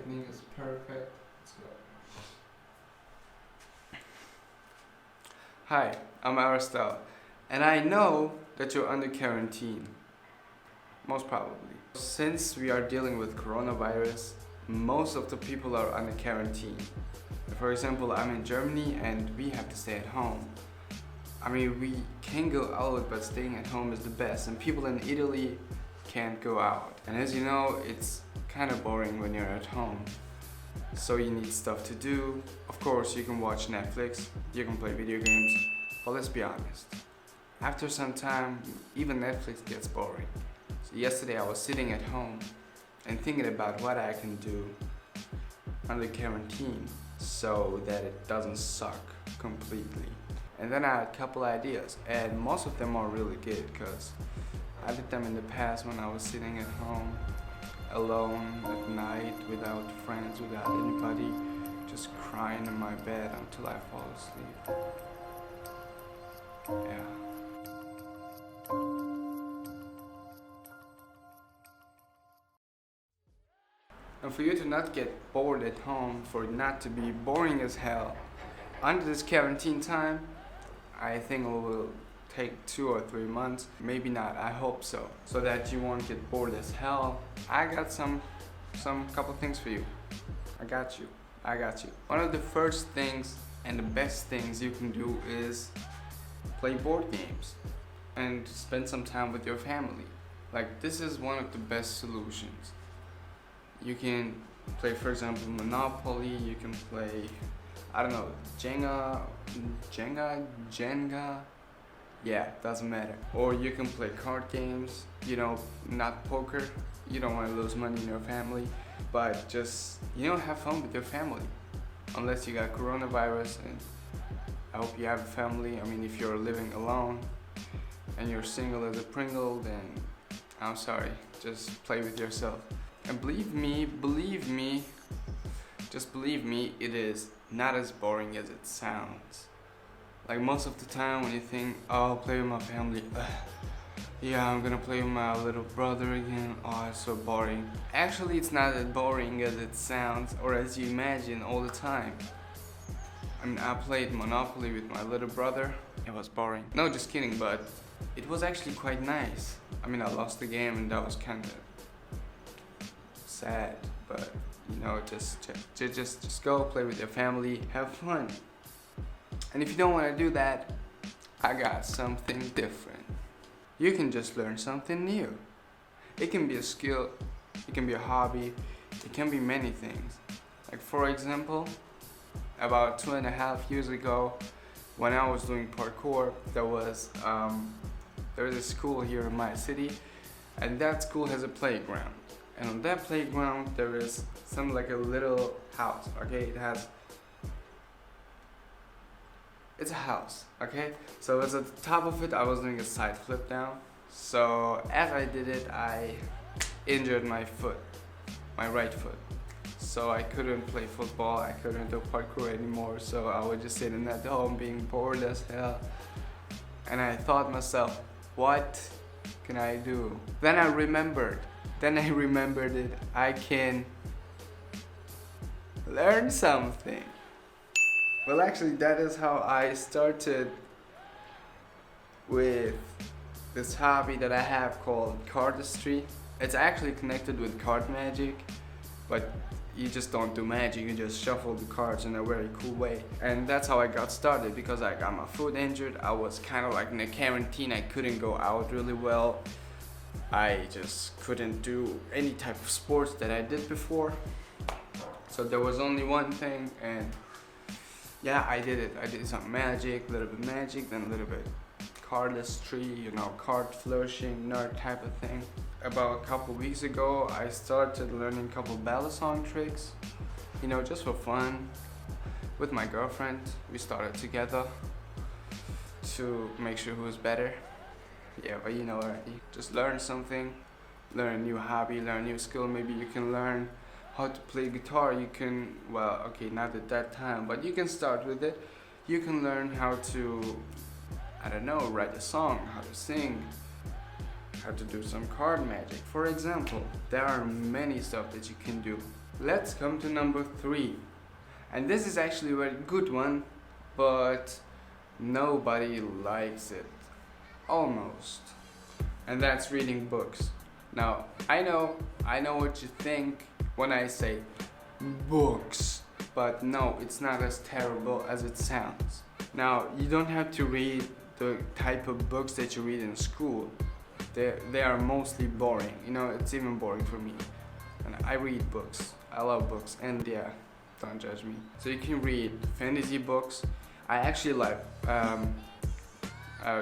technique is perfect. Let's go. Hi, I'm Aristotle, and I know that you're under quarantine. Most probably. Since we are dealing with coronavirus, most of the people are under quarantine. For example, I'm in Germany and we have to stay at home. I mean, we can go out, but staying at home is the best. And people in Italy can't go out. And as you know, it's kind of boring when you're at home. So you need stuff to do. Of course, you can watch Netflix, you can play video games, but let's be honest. After some time, even Netflix gets boring. So yesterday I was sitting at home and thinking about what I can do under quarantine so that it doesn't suck completely. And then I had a couple ideas, and most of them are really good because I did them in the past when I was sitting at home alone at night without friends, without anybody, just crying in my bed until I fall asleep. Yeah. And for you to not get bored at home, for it not to be boring as hell, under this quarantine time, I think it will take 2 or 3 months, maybe not, I hope so, so that you won't get bored as hell. I got some couple things for you. I got you. One of the first things and the best things you can do is play board games and spend some time with your family. Like, this is one of the best solutions. You can play, for example, Monopoly, you can play, I don't know, Jenga, yeah, doesn't matter. Or you can play card games, you know, not poker, you don't want to lose money in your family, but just, you know, have fun with your family. Unless you got coronavirus, and I hope you have a family. I mean, if you're living alone and you're single as a Pringle, then I'm sorry, just play with yourself. And believe me, just believe me, it is not as boring as it sounds. Like, most of the time when you think, oh, I'll play with my family, yeah, I'm gonna play with my little brother again, oh, it's so boring. Actually, it's not as boring as it sounds or as you imagine all the time. I mean, I played Monopoly with my little brother, it was boring. No, just kidding, but it was actually quite nice. I mean, I lost the game and that was kinda sad, but you know, just go play with your family, have fun. And if you don't want to do that, I got something different. You can just learn something new. It can be a skill, it can be a hobby, it can be many things. Like, for example, about 2.5 years ago, when I was doing parkour, there was a school here in my city, and that school has a playground. And on that playground, there is some like a little house, okay? It's a house, okay? So as at the top of it, I was doing a side flip down. So as I did it, I injured my foot, my right foot. So I couldn't play football, I couldn't do parkour anymore. So I was just sitting at home being bored as hell. And I thought myself, what can I do? Then I remembered it, I can learn something. Well, actually, that is how I started with this hobby that I have called cardistry. It's actually connected with card magic, but you just don't do magic, you just shuffle the cards in a very cool way. And that's how I got started, because I got my foot injured. I was kind of like in a quarantine, I couldn't go out really well. I just couldn't do any type of sports that I did before. So there was only one thing, and yeah, I did it. I did some magic, a little bit magic, then a little bit cardistry, you know, card flourishing, nerd type of thing. About a couple weeks ago, I started learning a couple balisong tricks, you know, just for fun. With my girlfriend, we started together to make sure who's better. Yeah, but you know already. Just learn something, learn a new hobby, learn a new skill. Maybe you can learn how to play guitar. You can, well, okay, not at that time, but you can start with it. You can learn how to, I don't know, write a song, how to sing, how to do some card magic. For example, there are many stuff that you can do. Let's come to number 3. And this is actually a very good one, but nobody likes it. Almost. And that's reading books. Now, I know what you think when I say books, but no, it's not as terrible as it sounds. Now, you don't have to read the type of books that you read in school. They are mostly boring. You know, it's even boring for me. And I read books. I love books, and yeah, don't judge me. So you can read fantasy books. I actually like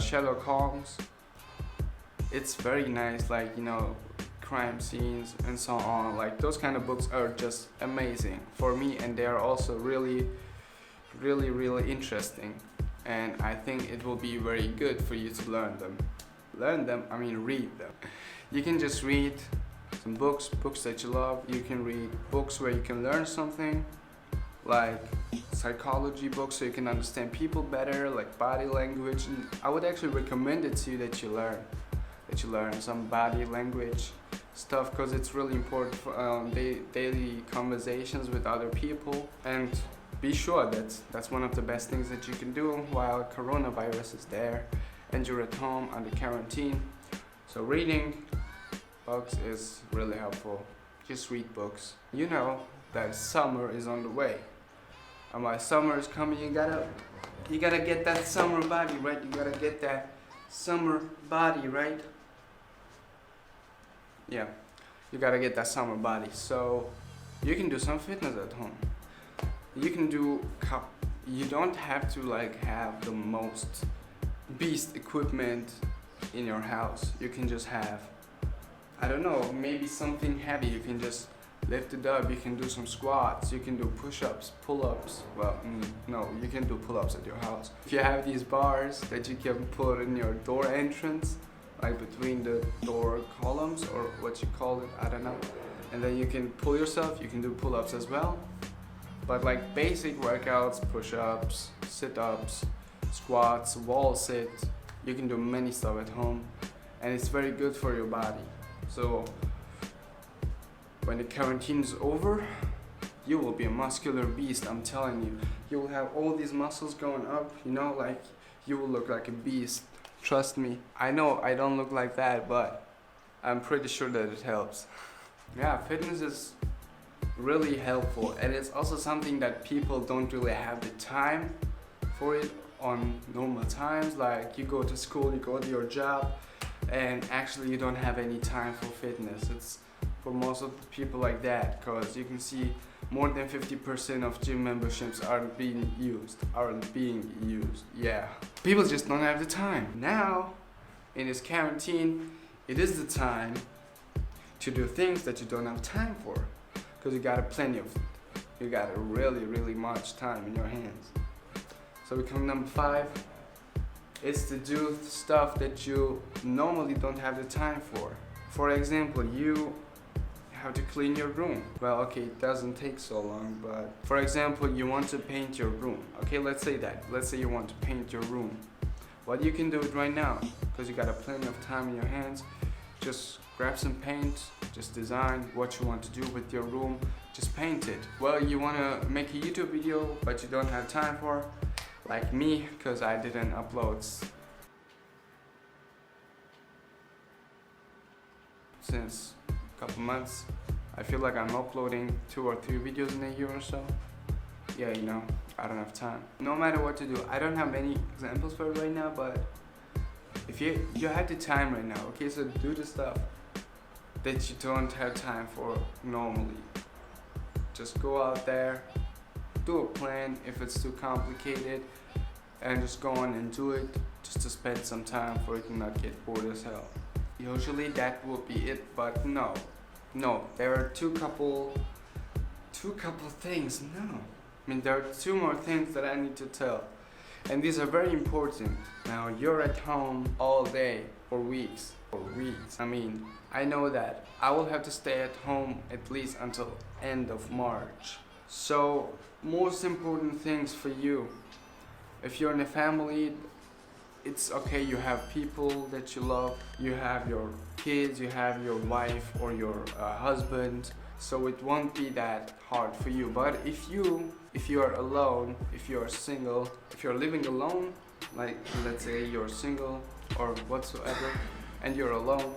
Sherlock Holmes. It's very nice, like, you know, crime scenes and so on. Like, those kind of books are just amazing for me, and they are also really interesting. And I think it will be very good for you to learn them. Read them. You can just read some books that you love. You can read books where you can learn something, like psychology books, so you can understand people better, like body language. And I would actually recommend it to you that you learn some body language stuff, because it's really important for daily conversations with other people. And be sure that's one of the best things that you can do while coronavirus is there and you're at home under quarantine. So reading books is really helpful. Just read books. You know that summer is on the way, and while summer is coming, you gotta get that summer body, right? You gotta get that summer body, right? Yeah, you gotta get that summer body. So you can do some fitness at home. You don't have to like have the most beast equipment in your house. You can just have, I don't know, maybe something heavy. You can just lift it up. You can do some squats. You can do push-ups, pull-ups. Well, no, you can do pull-ups at your house. If you have these bars that you can put in your door entrance, like between the door columns, or what you call it, I don't know. And then you can pull yourself. You can do pull-ups as well. But like basic workouts, push-ups, sit-ups, squats, wall sit, you can do many stuff at home, and it's very good for your body. So when the quarantine is over, you will be a muscular beast, I'm telling you. You will have all these muscles going up, you know, like you will look like a beast. Trust me. I know I don't look like that, but I'm pretty sure that it helps. Yeah, fitness is really helpful, and it's also something that people don't really have the time for it on normal times. Like, you go to school, you go to your job, and actually you don't have any time for fitness. It's for most of the people like that, because you can see more than 50% of gym memberships aren't being used. Yeah, people just don't have the time. Now in this quarantine, it is the time to do things that you don't have time for, because you got really much time in your hands. So we come to number 5. It's to do stuff that you normally don't have the time for. For example, you have to clean your room. Well, okay, it doesn't take so long, but for example, you want to paint your room. Okay, let's say you want to paint your room. Well, you can do it right now, because you got plenty of time in your hands. Just grab some paint, just design what you want to do with your room, just paint it. Well, you want to make a YouTube video, but you don't have time for, like me, because I didn't upload since a couple months. I feel like I'm uploading 2 or 3 videos in a year or so. Yeah, you know, I don't have time. No matter what to do, I don't have many examples for it right now, but if you have the time right now, okay, so do the stuff that you don't have time for normally. Just go out there, do a plan if it's too complicated, and just go on and do it, just to spend some time for it to not get bored as hell. Usually that will be it, but no, there are two couple things. There are 2 more things that I need to tell, and these are very important. Now, you're at home all day for weeks. I know that I will have to stay at home at least until end of March. So, most important things for you. If you're in a family, it's okay, you have people that you love, you have your kids, you have your wife or your husband, so it won't be that hard for you. But if you are alone, if you are single, if you're living alone, like let's say you're single or whatsoever, and you're alone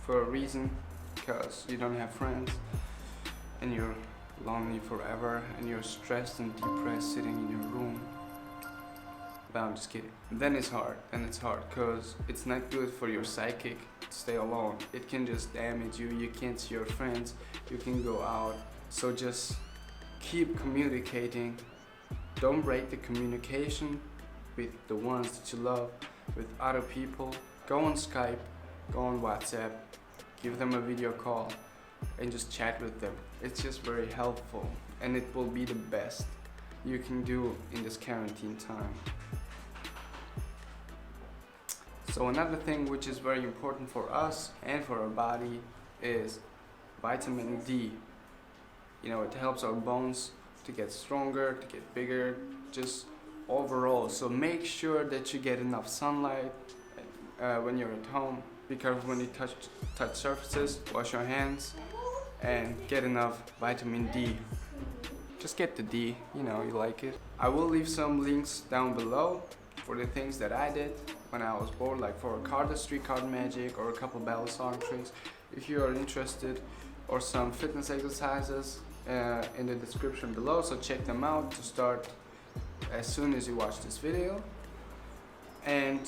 for a reason, because you don't have friends and you're lonely forever and you're stressed and depressed sitting in your room. No, I'm just kidding. Then it's hard because it's not good for your psychic to stay alone. It can just damage you. You can't see your friends, you can go out. So just keep communicating. Don't break the communication with the ones that you love, with other people. Go on Skype, go on WhatsApp, give them a video call and just chat with them. It's just very helpful and it will be the best you can do in this quarantine time. So another thing which is very important for us and for our body is vitamin D. You know, it helps our bones to get stronger, to get bigger, just overall. So make sure that you get enough sunlight when you're at home. Be careful when you touch surfaces, wash your hands, and get enough vitamin D. Just get the D, you know, you like it. I will leave some links down below for the things that I did when I was bored, like for cardistry, card magic, or a couple battle song tricks. If you are interested, or some fitness exercises in the description below, so check them out to start as soon as you watch this video. And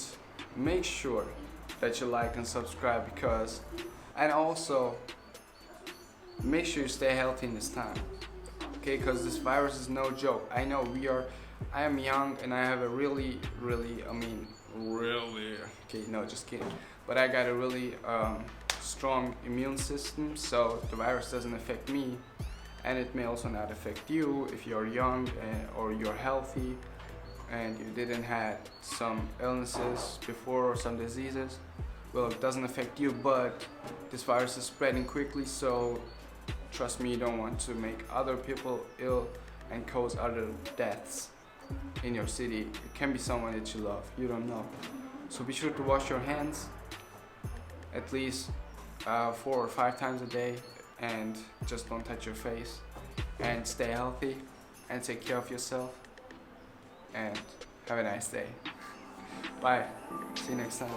make sure that you like and subscribe, and also make sure you stay healthy in this time, okay, because this virus is no joke. I know I am young and I have a really, okay, no, just kidding, but I got a really strong immune system, so the virus doesn't affect me, and it may also not affect you if you're young or you're healthy and you didn't have some illnesses before or some diseases. Well, it doesn't affect you, but this virus is spreading quickly, so trust me, you don't want to make other people ill and cause other deaths in your city. It can be someone that you love, you don't know. So be sure to wash your hands at least 4 or 5 times a day, and just don't touch your face, and stay healthy and take care of yourself, and have a nice day. Bye, see you next time.